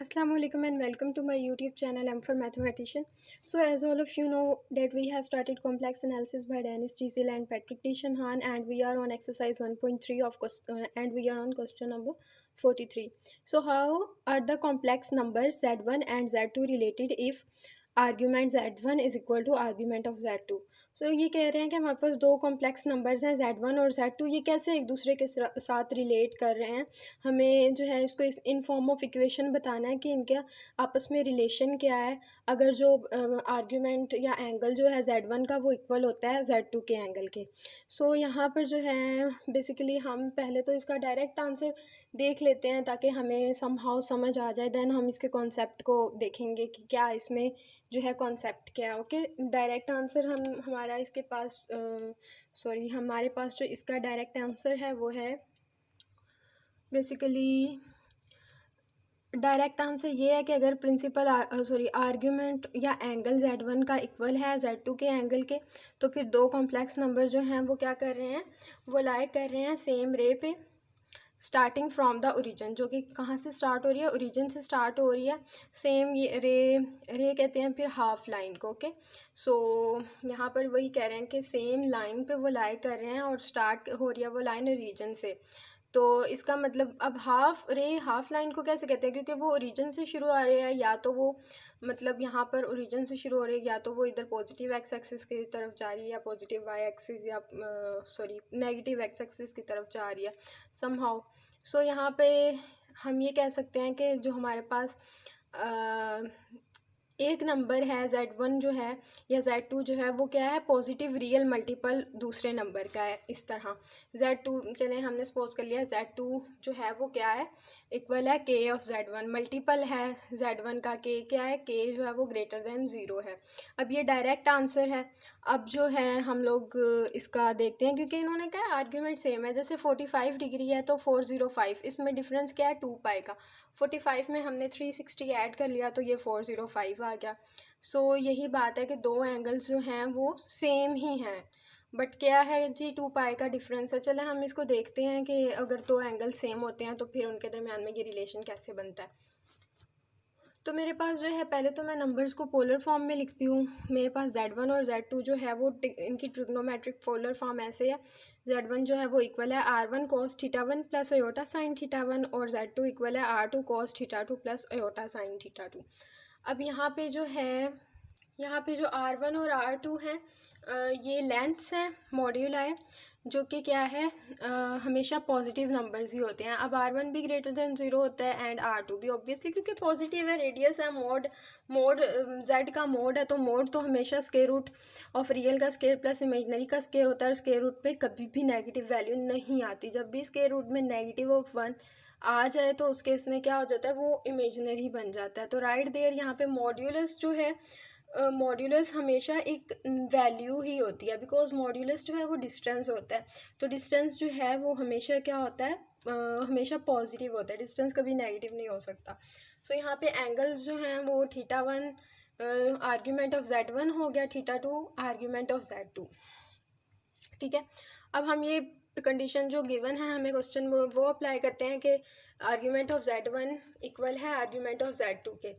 Assalamu alaikum and welcome to my YouTube channel. I'm for mathematician. So as all of you know that we have started complex analysis by Dennis Giesel and Patrick D. Shanhan, and we are on exercise 1.3 of and we are on question number 43. So how are the complex numbers z1 and z2 related if argument z1 is equal to argument of z2? सो ये कह रहे हैं कि हमारे पास दो complex numbers हैं z1 और z2, ये कैसे एक दूसरे के साथ रिलेट कर रहे हैं। हमें जो है इसको इन फॉर्म ऑफ इक्वेशन बताना है कि इनके आपस में रिलेशन क्या है। अगर जो आर्ग्यूमेंट या एंगल जो है z1 का वो इक्वल होता है z2 के एंगल के। सो यहाँ पर जो है बेसिकली हम पहले तो इसका डायरेक्ट आंसर देख लेते हैं ताकि हमें समहाउ समझ आ जाए, देन हम इसके कॉन्सेप्ट को देखेंगे कि क्या इसमें जो है कॉन्सेप्ट क्या है। ओके, डायरेक्ट आंसर हमारा इसके पास हमारे पास जो इसका डायरेक्ट आंसर है वो है बेसिकली डायरेक्ट आंसर ये है कि अगर प्रिंसिपल आर्ग्यूमेंट या एंगल z1 का इक्वल है z2 के एंगल के, तो फिर दो कॉम्प्लेक्स नंबर जो हैं वो क्या कर रहे हैं, वो लाई कर रहे हैं सेम रे पे स्टार्टिंग फ्रॉम द ओरिजिन, जो कि कहाँ से स्टार्ट हो रही है, ओरिजिन से स्टार्ट हो रही है। सेम ये रे कहते हैं फिर हाफ लाइन को। ओके, सो यहाँ पर वही कह रहे हैं कि सेम लाइन पे वो लाई कर रहे हैं और स्टार्ट हो रही है वो लाइन ओरिजिन से। तो इसका मतलब अब हाफ लाइन को कैसे कहते हैं, क्योंकि वो ओरिजिन से शुरू आ रही है, या तो वो मतलब यहाँ पर ओरिजिन से शुरू हो रही है, या तो वो इधर पॉजिटिव एक्स एक्सिस की तरफ जा रही है या पॉजिटिव वाई एक्सिस या नेगेटिव एक्स एक्सिस की तरफ जा रही है समहाउ। सो यहाँ पे हम ये कह सकते हैं कि जो हमारे पास एक नंबर है z1 जो है या z2 जो है वो क्या है, पॉजिटिव रियल मल्टीपल दूसरे नंबर का है। इस तरह z2 चले हमने सपोज कर लिया z2 जो है वो क्या है, इक्वल है k ऑफ z1, मल्टीपल है z1 का k क्या है, k जो है वो ग्रेटर देन 0 है। अब ये डायरेक्ट आंसर है। अब जो है हम लोग इसका देखते हैं, क्योंकि इन्होंने क्या है आर्ग्यूमेंट सेम है, जैसे 45 डिग्री है तो 405, इसमें डिफरेंस क्या है 2 पाई का। 45 में हमने 360 ऐड कर लिया तो ये 405 आ गया। सो यही बात है कि दो एंगल्स जो हैं वो सेम ही हैं, बट क्या है जी 2 पाई का डिफरेंस है। चले हम इसको देखते हैं कि अगर दो एंगल सेम होते हैं तो फिर उनके दरमियान में ये रिलेशन कैसे बनता है। तो मेरे पास जो है पहले तो मैं नंबर्स को पोलर फॉर्म में लिखती हूँ। मेरे पास z1 और z2 जो है वो इनकी ट्रिग्नोमेट्रिक पोलर फॉर्म ऐसे है। z1 जो है वो इक्वल है r1 cos θ1 plus iota sign θ1 और z2 इक्वल है r2 cos θ2 plus iota sign θ2। अब यहाँ पे जो r1 और r2 हैं ये लेंथ्स हैं, मॉड्यूल है जो कि क्या है हमेशा पॉजिटिव नंबर्स ही होते हैं। अब r1 भी ग्रेटर देन 0 होता है एंड r2 भी ऑब्वियसली, क्योंकि पॉजिटिव है, रेडियस है, मोड z का मोड है, तो मोड तो हमेशा स्क्वायर रूट ऑफ रियल का स्क्वायर प्लस इमेजिनरी का स्क्वायर होता है, और स्क्वायर रूट पे कभी भी नेगेटिव वैल्यू नहीं आती। जब भी स्क्वायर रूट में नेगेटिव ऑफ 1 आ जाए तो उस केस में क्या हो जाता है, वो इमेजिनरी बन जाता है। तो राइट देयर यहाँ पे मॉड्यूलस जो है मॉड्यूलस हमेशा एक वैल्यू ही होती है, बिकॉज मॉड्यूलस जो है वो डिस्टेंस होता है। तो डिस्टेंस जो है वो हमेशा क्या होता है, हमेशा पॉजिटिव होता है, डिस्टेंस कभी नेगेटिव नहीं हो सकता। सो यहाँ पे एंगल्स जो हैं वो θ1 आर्ग्यूमेंट ऑफ z1 हो गया, θ2 आर्ग्यूमेंट ऑफ z2। ठीक है, अब हम ये कंडीशन जो गिवन है हमें क्वेश्चन वो अप्लाई करते हैं कि आर्ग्यूमेंट ऑफ z1 इक्वल है आर्ग्यूमेंट ऑफ z2 के।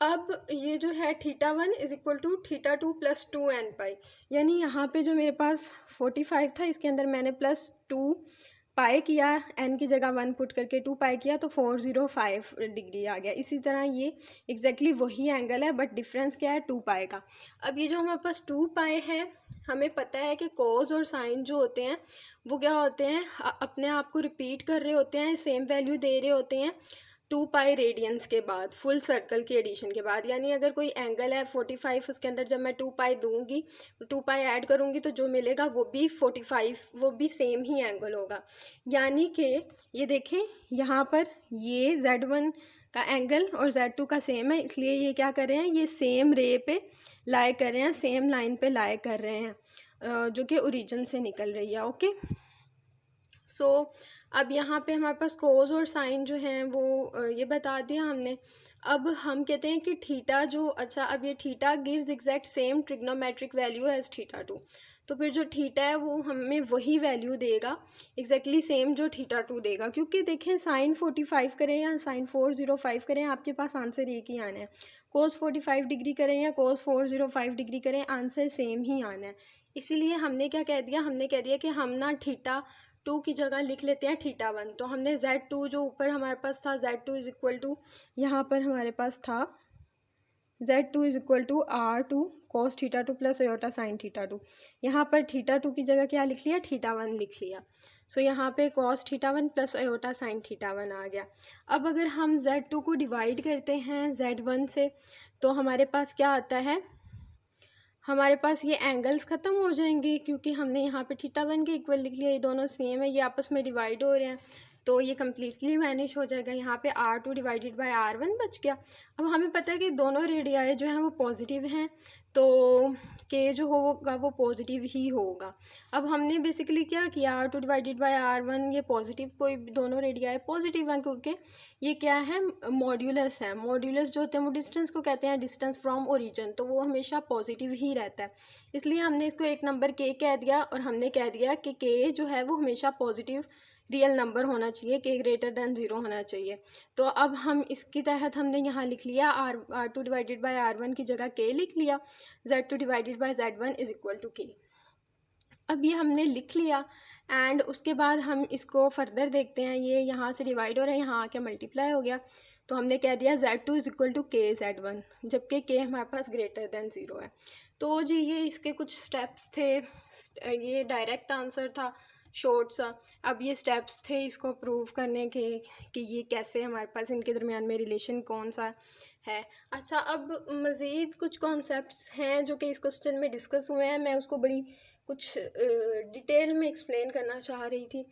अब ये जो है θ1 is equal to θ2 plus 2n pi, यानी यहाँ पे जो मेरे पास 45 था इसके अंदर मैंने प्लस 2 पाई किया, n की जगह 1 पुट करके 2 पाई किया तो 405 डिग्री आ गया। इसी तरह ये एग्जैक्टली वही एंगल है, बट डिफरेंस क्या है 2 पाई का। अब ये जो हमारे पास 2 पाई है, हमें पता है कि कॉज और साइन जो होते हैं वो क्या होते हैं, अपने आप को रिपीट कर रहे होते हैं, सेम वैल्यू दे रहे होते हैं 2 पाई रेडियंस के बाद, फुल सर्कल के एडिशन के बाद। यानी अगर कोई एंगल है 45, उसके अंदर जब मैं 2 पाई दूंगी, 2 पाई ऐड करूंगी तो जो मिलेगा वो भी 45, वो भी सेम ही एंगल होगा। यानी कि ये देखें यहाँ पर ये z1 का एंगल और z2 का सेम है, इसलिए ये क्या कर रहे हैं, ये सेम रे पे लाई कर रहे हैं, सेम लाइन पे लाई कर रहे हैं जो कि ओरिजिन से निकल रही है। ओके, सो अब यहाँ पे हमारे पास कोज और साइन जो हैं वो ये बता दिया हमने। अब हम कहते हैं कि थीटा जो, अच्छा अब ये theta gives exact same trigonometric value as θ2। तो फिर जो थीटा है वो हमें वही वैल्यू देगा एग्जैक्टली सेम जो थीटा 2 देगा, क्योंकि देखें साइन 45 करें या साइन 405 करें आपके पास आंसर एक ही आना है। कोस 45 डिग्री करें या कोस 405 डिग्री करें आंसर सेम ही आना है। इसीलिए हमने क्या कह दिया, हमने कह दिया कि हम ना थीटा 2 की जगह लिख लेते हैं थीटा 1। तो हमने Z2 जो ऊपर हमारे पास था Z2 इज इक्वल टू, यहाँ पर हमारे पास था Z2 is equal to R2 cos theta 2 plus iota sine theta 2। यहाँ पर थीटा 2 की जगह क्या लिख लिया, थीटा 1 लिख लिया। सो यहाँ पे cos theta 1 plus iota sine theta 1 आ गया। अब अगर हम Z2 को डिवाइड करते हैं Z1 से तो हमारे पास क्या आता है, हमारे पास ये एंगल्स ख़त्म हो जाएंगे क्योंकि हमने यहाँ पे थीटा 1 के इक्वल लिख लिया, ये दोनों सेम है, ये आपस में डिवाइड हो रहे हैं तो ये कम्प्लीटली वैनिश हो जाएगा। यहाँ पे R2 डिवाइडेड बाय R1 बच गया। अब हमें पता है कि दोनों रेडियाई जो हैं वो पॉजिटिव हैं तो K जो होगा वो पॉजिटिव ही होगा। अब हमने बेसिकली क्या किया, R2 डिवाइडेड बाय R1 ये पॉजिटिव, कोई दोनों रेडियाई पॉजिटिव हैं क्योंकि ये क्या है, मॉड्यूलस है। मॉड्यूलस जो होते हैं वो डिस्टेंस को कहते हैं, डिस्टेंस फ्रॉम ओरिजिन, तो वो हमेशा पॉजिटिव ही रहता है। इसलिए हमने इसको एक नंबर K कह दिया और हमने कह दिया कि K जो है वो हमेशा पॉजिटिव रियल नंबर होना चाहिए, K ग्रेटर दैन 0 होना चाहिए। तो अब हम इसके तहत हमने यहाँ लिख लिया R2 डिवाइडेड बाय R1 की जगह K लिख लिया, Z2 divided by Z1 is equal to K। अब ये हमने लिख लिया एंड उसके बाद हम इसको फर्दर देखते हैं, ये यहाँ से डिवाइड हो रहा है, यहाँ आके मल्टीप्लाई हो गया तो हमने कह दिया Z2 is equal to K Z1, जबकि K हमारे पास ग्रेटर दैन 0 है। तो जी ये इसके कुछ स्टेप्स थे, ये डायरेक्ट आंसर था शॉर्ट सा। अब ये स्टेप्स थे इसको प्रूव करने के कि ये कैसे हमारे पास इनके दरमियान में रिलेशन कौन सा है। अच्छा, अब मज़ीद कुछ कॉन्सेप्ट्स हैं जो कि इस क्वेश्चन में डिस्कस हुए हैं, मैं उसको बड़ी कुछ डिटेल में एक्सप्लेन करना चाह रही थी,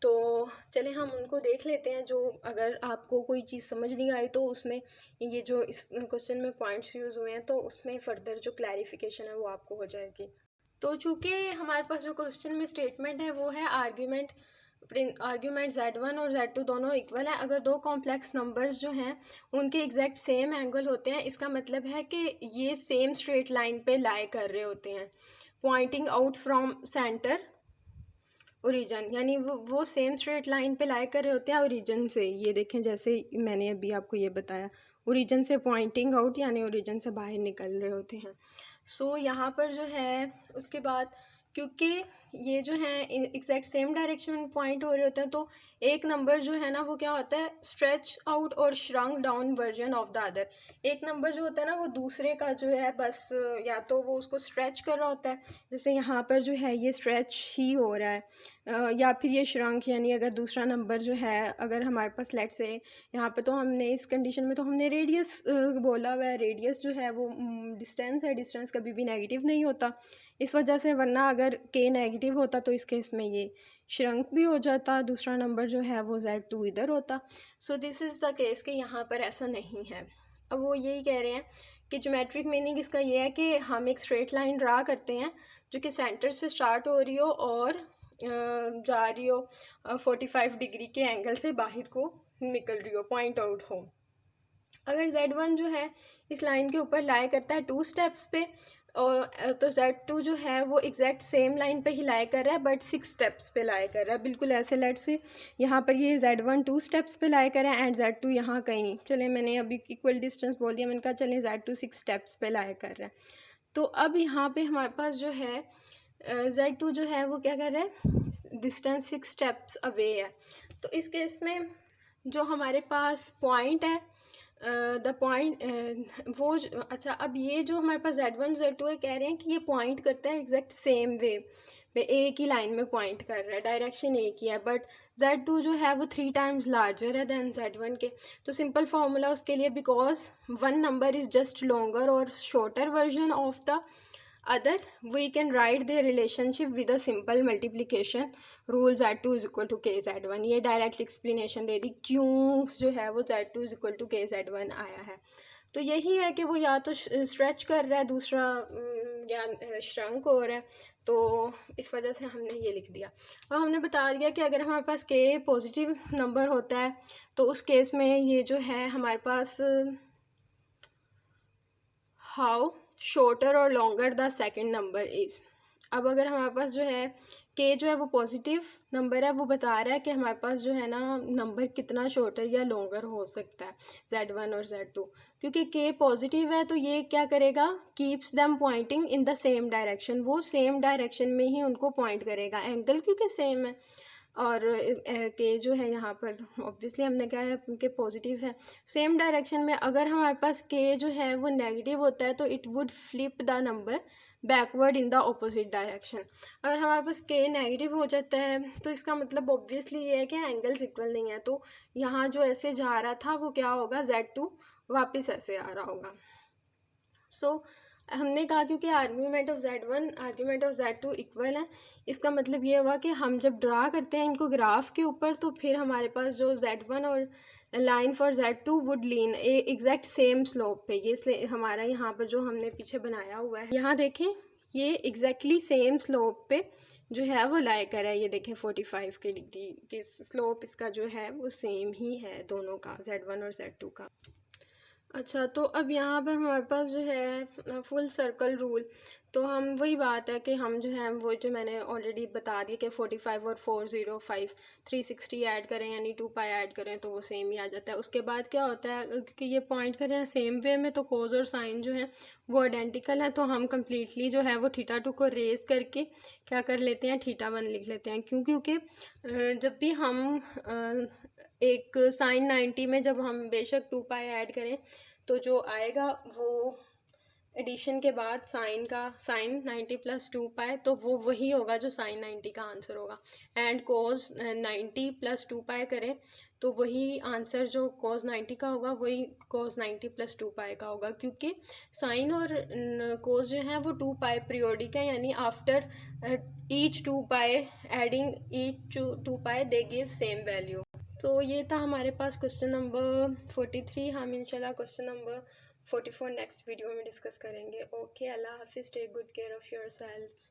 तो चले हम उनको देख लेते हैं। जो अगर आपको कोई चीज़ समझ नहीं आई तो उसमें ये जो इस क्वेश्चन में पॉइंट्स यूज़ हुए हैं तो उसमें फ़र्दर जो क्लैरिफिकेशन है वो आपको हो जाएगी। तो चूँकि हमारे पास जो क्वेश्चन में स्टेटमेंट है वो है आर्ग्यूमेंट Z1 और Z2 दोनों इक्वल हैं अगर दो कॉम्प्लेक्स नंबर्स जो हैं उनके एग्जैक्ट सेम एंगल होते हैं। इसका मतलब है कि ये सेम स्ट्रेट लाइन पे लाई कर रहे होते हैं, pointing out from centre origin, यानी वो सेम स्ट्रेट लाइन पे लाई कर रहे होते हैं ओरिजिन से। ये देखें जैसे मैंने अभी आपको ये बताया, ओरिजिन से पॉइंटिंग आउट यानी ओरिजिन से बाहर निकल रहे होते हैं। सो यहाँ पर जो है उसके बाद क्योंकि ये जो है एग्जैक्ट सेम डायरेक्शन में पॉइंट हो रहे होते हैं तो एक नंबर जो है ना वो क्या होता है, स्ट्रेच आउट और shrunk down version of the other. एक नंबर जो होता है ना वो दूसरे का जो है बस या तो वो उसको स्ट्रेच कर रहा होता है, जैसे यहाँ पर जो है ये स्ट्रेच ही हो रहा है, या फिर ये श्रंक, यानी अगर दूसरा नंबर जो है अगर हमारे पास लेट से यहाँ पे तो हमने इस कंडीशन में तो हमने रेडियस बोला हुआ है, रेडियस जो है वो डिस्टेंस है, डिस्टेंस कभी भी नेगेटिव नहीं होता इस वजह से, वरना अगर K नेगेटिव होता तो इस केस में ये श्रंक भी हो जाता, दूसरा नंबर जो है वो Z2 इधर होता। So this is the case कि यहाँ पर ऐसा नहीं है। अब वो यही कह रहे हैं कि ज्योमेट्रिक मीनिंग इसका ये है कि हम एक स्ट्रेट लाइन ड्रा करते हैं जो कि सेंटर से स्टार्ट हो रही हो और जा रही हो 45 डिग्री के एंगल से बाहर को निकल रही हो, पॉइंट आउट हो। अगर Z1 जो है इस लाइन के ऊपर लाई करता है 2 स्टेप्स पे और तो Z2 जो है वो एग्जैक्ट सेम लाइन पे ही लाई कर रहा है बट 6 स्टेप्स पे लाई कर रहा है, बिल्कुल ऐसे लेट से यहाँ पर ये Z1 2 स्टेप्स पे लाई कर रहा है एंड Z2 यहाँ कहीं, चले मैंने अभी इक्वल डिस्टेंस बोल दिया, मैंने कहा चले Z2 6 स्टेप्स पे लाई कर रहा है। तो अब यहाँ पे हमारे पास जो है Z2 जो है वो क्या कर रहा है, डिस्टेंस 6 स्टेप्स अवे है। तो इस केस में जो हमारे पास पॉइंट है द पॉइंट अच्छा, अब ये जो हमारे पास Z1 Z2 है कह रहे हैं कि ये पॉइंट करता है एग्जैक्ट सेम वे पे, एक ही लाइन में पॉइंट कर रहा है, डायरेक्शन एक ही है, बट Z2 जो है वो 3 टाइम्स लार्जर है देन Z1 के। तो सिंपल फार्मूला उसके लिए, because one number is just longer और shorter version of the other, we can write the relationship with a simple multiplication rule Z2 is equal to K Z1। ये direct explanation दे दी क्यों जो है वो Z2 is equal to K Z1 आया है। तो यही है कि वो या तो स्ट्रेच कर रहा है, दूसरा या श्रंक हो रहा है, तो इस वजह से हमने ये लिख दिया। और हमने बता दिया कि अगर हमारे पास K पॉजिटिव नंबर होता है तो उस केस में ये जो है हमारे पास हाउ शॉर्टर और longer the second number is. अब अगर हमारे पास जो है के जो है वो पॉजिटिव नंबर है, वो बता रहा है कि हमारे पास जो है ना नंबर कितना शॉर्टर या लॉन्गर हो सकता है Z1 और Z2। क्योंकि के पॉजिटिव है तो ये क्या करेगा, keeps them pointing in the same direction, वो सेम डायरेक्शन में ही उनको पॉइंट करेगा, एंगल क्योंकि सेम है। और के जो है यहाँ पर ऑब्वियसली हमने कहा है कि पॉजिटिव है, सेम डायरेक्शन में। अगर हमारे पास के जो है वो नेगेटिव होता है तो it would flip the number backward in the opposite direction. अगर हमारे पास के नेगेटिव हो जाता है तो इसका मतलब ऑब्वियसली ये है कि एंगल्स इक्वल नहीं है, तो यहाँ जो ऐसे जा रहा था वो क्या होगा, Z2 वापस ऐसे आ रहा होगा। सो हमने कहा क्योंकि argument of Z1 argument of Z2 equal है, इसका मतलब ये हुआ कि हम जब ड्रा करते हैं इनको ग्राफ के ऊपर तो फिर हमारे पास जो Z1 और line for Z2 would lean A exact same slope पे। ये इसलिए हमारा यहाँ पर जो हमने पीछे बनाया हुआ है, यहाँ देखें ये एग्जैक्टली सेम स्लोप पे जो है वो लाई कर है। ये देखें 45 के डिग्री के स्लोप इसका जो है वो सेम ही है दोनों का, Z1 और Z2 का। अच्छा, तो अब यहाँ पे हमारे पास जो है फुल सर्कल रूल, तो हम वही बात है कि हम जो है वो जो मैंने ऑलरेडी बता दिया कि 45 और 405 360 ऐड करें यानी 2 पाई ऐड करें तो वो सेम ही आ जाता है। उसके बाद क्या होता है, क्योंकि ये पॉइंट कर रहे हैं सेम वे में तो कोज और साइन जो है वो आइडेंटिकल है, तो हम कम्प्लीटली जो है वो θ2 को रेज करके क्या कर लेते हैं, θ1 लिख लेते हैं। क्यों, क्योंकि जब भी हम एक साइन 90 में जब हम बेशक 2 पाई ऐड करें तो जो आएगा वो एडिशन के बाद साइन 90 प्लस 2 पाई, तो वो वही होगा जो साइन 90 का आंसर होगा। एंड कोस 90 प्लस 2 पाई करें तो वही आंसर जो कोस 90 का होगा वही कोस 90 प्लस 2 पाई का होगा, क्योंकि साइन और कोस जो है वो 2 पाई पीरियोडिक है, यानी after each 2 pi adding each 2 pi they give same value. तो ये था हमारे पास क्वेश्चन नंबर 43। हम इंशाल्लाह क्वेश्चन नंबर 44 नेक्स्ट वीडियो में डिस्कस करेंगे। ओके, अल्लाह हाफिज़, take good care of your selves.